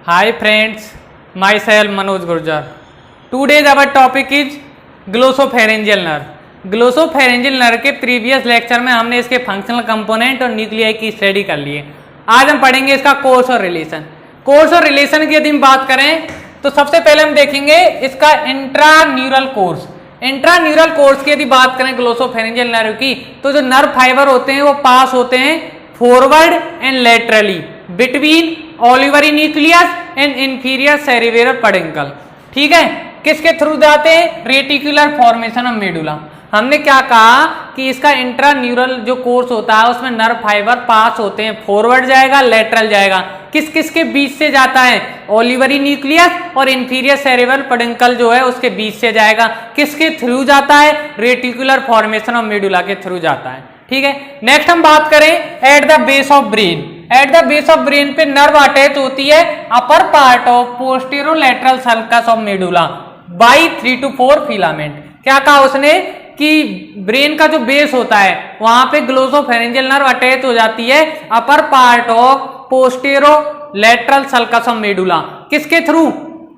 Hi friends, myself Manoj Gurjar. Today's our topic is glossopharyngeal nerve. Glossopharyngeal nerve के previous lecture में हमने इसके functional component और nuclei की स्टडी कर ली है। आज हम पढ़ेंगे इसका कोर्स और रिलेशन। कोर्स और रिलेशन की यदि हम बात करें तो सबसे पहले हम देखेंगे इसका इंट्रान्यूरल कोर्स। इंट्रान्यूरल कोर्स की यदि बात करें ग्लोसोफेरेंजियल नर्व की, तो जो नर्व फाइबर होते हैं वो पास होते हैं forward and laterally between olivary nucleus and inferior cerebral peduncle. ठीक है, किसके थ्रू जाते हैं? Reticular formation of medulla. हमने क्या कहा कि इसका इंट्रान्यूरल जो कोर्स होता है उसमें नर्व फाइबर पास होते हैं, फॉरवर्ड जाएगा, लेटरल जाएगा। किस किस के बीच से जाता है? ओलिवरी न्यूक्लियस और इंफीरियर सेरिब्रल पेडुंकल जो है उसके बीच से जाएगा। किसके थ्रू जाता है? रेटिकुलर फॉर्मेशन ऑफ मेडुला के थ्रू जाता है। ठीक है, नेक्स्ट हम बात करें at the base of brain. At the base of brain पे नर्व अटैच होती है upper part of posterolateral sulcus of medulla by 3 to 4 filament. क्या कहा उसने कि ब्रेन का जो बेस होता है वहां पे ग्लोसोफेरेंजियल नर्व अटैच हो जाती है upper part of posterolateral sulcus of medulla. किसके थ्रू?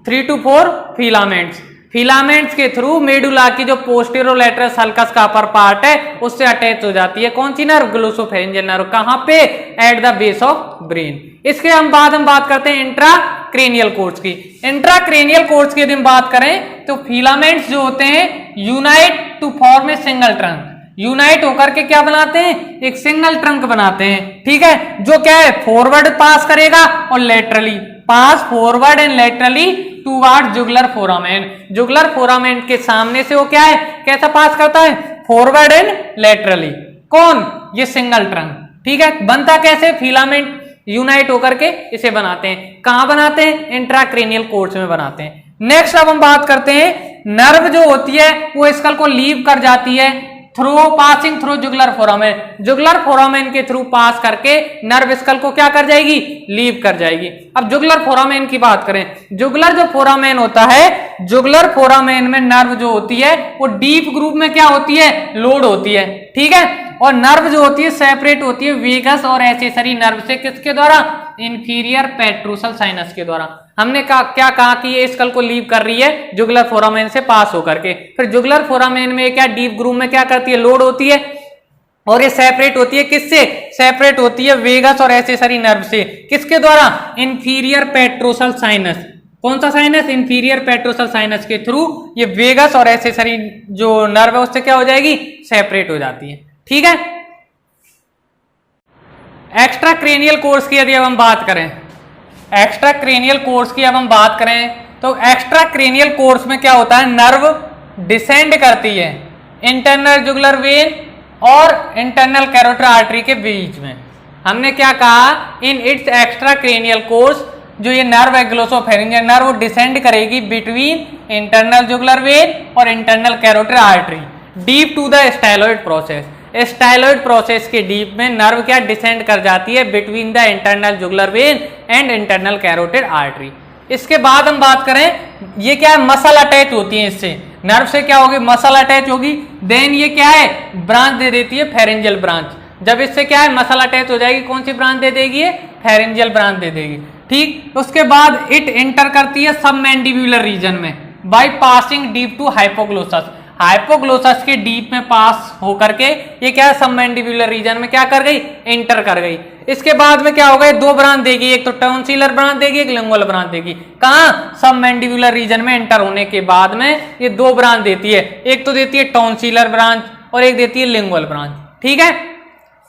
3 to 4 filaments. फिलामेंट्स के थ्रू मेडुला की जो पोस्टेरोलैटरल सर्कस का अपर पार्ट है उससे अटैच हो जाती है कौन सी नर्व? Glossopharyngeal nerve. कहां पे? Eight the base of brain. इसके हम बात करते हैं इंट्राक्रेनियल कोर्स की। इंट्राक्रेनियल कोर्स की यदि हम बात करें तो फिलामेंट्स जो होते हैं unite to form a single trunk. Unite होकर के क्या बनाते हैं? एक सिंगल ट्रंक बनाते हैं। ठीक है, जो क्या है? फॉरवर्ड पास करेगा और laterally pass forward and laterally toward jugular foramen. Jugular foramen के सामने से वो क्या है? कैसा पास करता है? Forward and laterally. कौन? ये सिंगल ट्रंक। ठीक है, बनता कैसे? फिलामेंट यूनाइट होकर के इसे बनाते हैं। कहां बनाते हैं? इंट्राक्रेनियल कोर्स में बनाते हैं। नेक्स्ट अब हम बात करते हैं नर्व जो होती है वो स्कल को लीव कर जाती है through passing through jugular foramen. Jugular foramen के थ्रू पास करके नर्व स्कल को क्या कर जाएगी? लीव कर जाएगी। अब जुगुलर फोरामेन की बात करें, जुगुलर जो फोरामेन होता है, जुगुलर फोरामेन में नर्व जो होती है वो डीप ग्रुप में क्या होती है? लोड होती है। ठीक है, और नर्व जो होती है सेपरेट होती है वेगस और एक्सेसरी नर्व से। किसके द्वारा? इंफीरियर पेट्रोसल साइनस के द्वारा। हमने क्या कहा कि ये स्कल को लीव कर रही है जुगुलर फोरामेन से पास होकर के। फिर जुगुलर फोरामेन में क्या डीप ग्रुप में क्या करती है? लोड होती है और ये सेपरेट होती है किससे? सेपरेट होती है वेगस और एक्सेसरी नर्व से। किसके द्वारा? Inferior petrosal sinus. कौन सा साइनस? इंफीरियर पेट्रोसल साइनस के थ्रू ये वेगस और एक्सेसरी जो नर्व है उससे क्या हो जाएगी? सेपरेट हो जाती है। ठीक है, एक्स्ट्रा क्रेनियल कोर्स की यदि अब हम बात करें, एक्स्ट्रा क्रेनियल कोर्स की अब हम बात करें तो एक्स्ट्रा क्रेनियल कोर्स में क्या होता है? नर्व डिसेंड करती है इंटरनल जुगुलर वेन और इंटरनल कैरोटिड आर्टरी के बीच में। हमने क्या कहा? In its extracranial course जो ये नर्व है ग्लोसोफेरेंजियल नर्व वो डिसेंड करेगी बिटवीन इंटरनल जुगुलर वेन और internal carotid artery deep to the styloid process. Styloid process के डीप में नर्व क्या डिसेंड कर जाती है? Between the internal jugular vein and internal carotid artery. इसके बाद हम बात करें, ये क्या है? मसल अटैच होती है इससे। नर्व से क्या होगी? मसल अटैच होगी। देन ये क्या है? ब्रांच दे देती है फेरेंजियल ब्रांच। जब इससे क्या है? मसल अटैच हो जाएगी, कौन सी ब्रांच दे देगी? फेरेंजियल ब्रांच दे देगी। ठीक, उसके बाद इट एंटर करती है सब मैंडिब्यूलर रीजन में बाय पासिंग डीप टू हाइपोग्लोसस। हाइपोग्लोसस के डीप में पास होकर के ये क्या? सब मैंडिब्यूलर रीजन में क्या कर गई? एंटर कर गई। इसके बाद में क्या होगा? दो ब्रांच देगी, एक तो टॉन्सिलर ब्रांच देगी, एक लिंगुअल ब्रांच देगी। कहां? सब मैंडिब्यूलर रीजन में एंटर होने के बाद में ये दो ब्रांच देती है, एक तो देती है टॉन्सिलर ब्रांच और एक देती है लिंगुअल ब्रांच। ठीक है,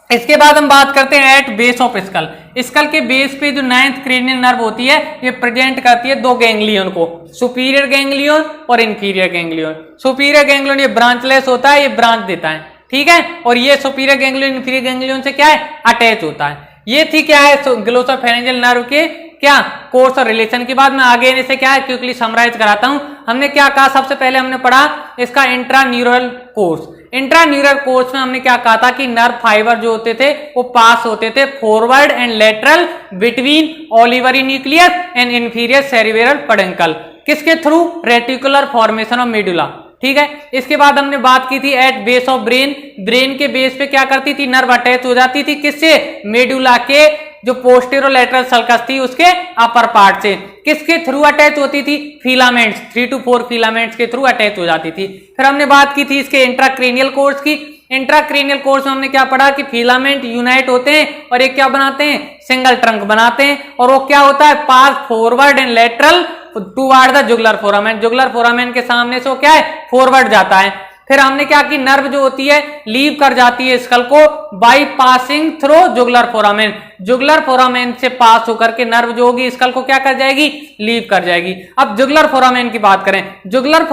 इसके बाद हम बात करते हैं at base of skull. Skull के बेस पे जो 9th क्रेनियल नर्व होती है ये प्रेजेंट करती है दो गैंग्लियन को, सुपीरियर गैंग्लियन और इंफीरियर गैंग्लियन। सुपीरियर गैंग्लियन ये ब्रांचलेस होता है, ये ब्रांच देता है। ठीक है, और ये सुपीरियर गैंग्लियन इंफीरियर गैंग्लियन से क्या है? अटैच होता है। ये थी क्या है? ग्लोसोफेरेंजियल नर्व के क्या कोर्स और रिलेशन के बाद मैं आगे इसे क्या है क्विकली समराइज कराता हूं। हमने क्या कहा? सबसे पहले हमने पढ़ा इसका इंट्रान्यूरल कोर्स। इंट्रान्यूरल कोर्स में हमने क्या कहा था कि नर्व फाइबर जो होते थे वो पास होते थे forward and lateral between olivary nucleus and inferior cerebral peduncle. किसके through? Reticular formation of medulla. ठीक है, इसके बाद हमने बात की थी at base of brain. Brain के बेस पे क्या करती थी? नर्व अटैच हो जाती थी किससे? मेडुला के जो पोस्टेरोलैटरल सल्कस थी उसके अपर पार्ट से। किसके थ्रू अटैच होती थी? फिलामेंट्स, 3 to 4 फिलामेंट्स के थ्रू अटैच हो जाती थी। फिर हमने बात की थी इसके इंट्राक्रेनियल कोर्स की। इंट्राक्रेनियल कोर्स में हमने क्या पढ़ा कि फिलामेंट यूनाइट होते हैं और एक क्या बनाते हैं? सिंगल ट्रंक बनाते हैं। और वो क्या होता है? Pass forward and lateral toward the jugular foramen. Jugular foramen के सामने से वो क्या है? फॉरवर्ड जाता है। फिर हमने क्या की, नर्व जो होती है लीव कर जाती है स्कल को by passing through jugular foramen. Jugular foramen से पास होकर के नर्व जो होगी स्कल को क्या कर जाएगी? लीव कर जाएगी। अब जुगुलर फोरामेन की बात करें, जुगुलर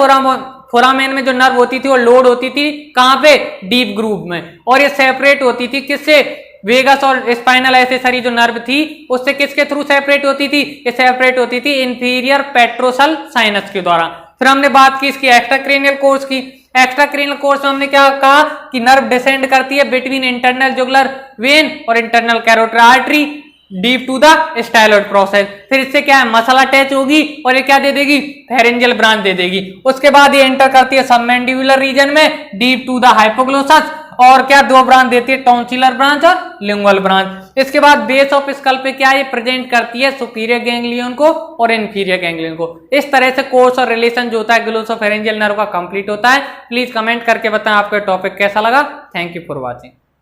फोरामेन में जो नर्व होती थी वो लोड होती थी कहां पे? डीप ग्रूव में। और ये सेपरेट होती थी किससे? वेगस और स्पाइनल एक्सेसरी जो नर्व थी उससे किसके थ्रू सेपरेट होती थी? ये सेपरेट होती थी इंफीरियर पेट्रोसल साइनस के द्वारा। फिर हमने बात की इसकी एक्स्ट्राक्रेनियल कोर्स की। एक्स्ट्राक्रेनियल कोर्स में हमने क्या कहा कि नर्व डिसेंड करती है बिटवीन इंटरनल जुगुलर वेन और internal carotid artery deep to the styloid process. फिर इससे क्या है? मसल अटैच होगी और ये क्या दे देगी? फेरेंजियल ब्रांच दे देगी। उसके बाद ये एंटर करती है सबमैंडिबुलर रीजन में डीप टू द हाइपोग्लोसस और क्या 2 ब्रांच देती है? टॉन्सिलर ब्रांच और लिंगुअल ब्रांच। इसके बाद बेस ऑफ स्कल पे क्या ये प्रेजेंट करती है? सुपीरियर गैंग्लियन को और इंफीरियर गैंग्लियन को। इस तरह से कोर्स और रिलेशन जो होता है ग्लोसोफेरेंजियल नर्व का कंप्लीट होता है। प्लीज कमेंट करके बताएं आपको टॉपिक कैसा लगा। Thank you for watching.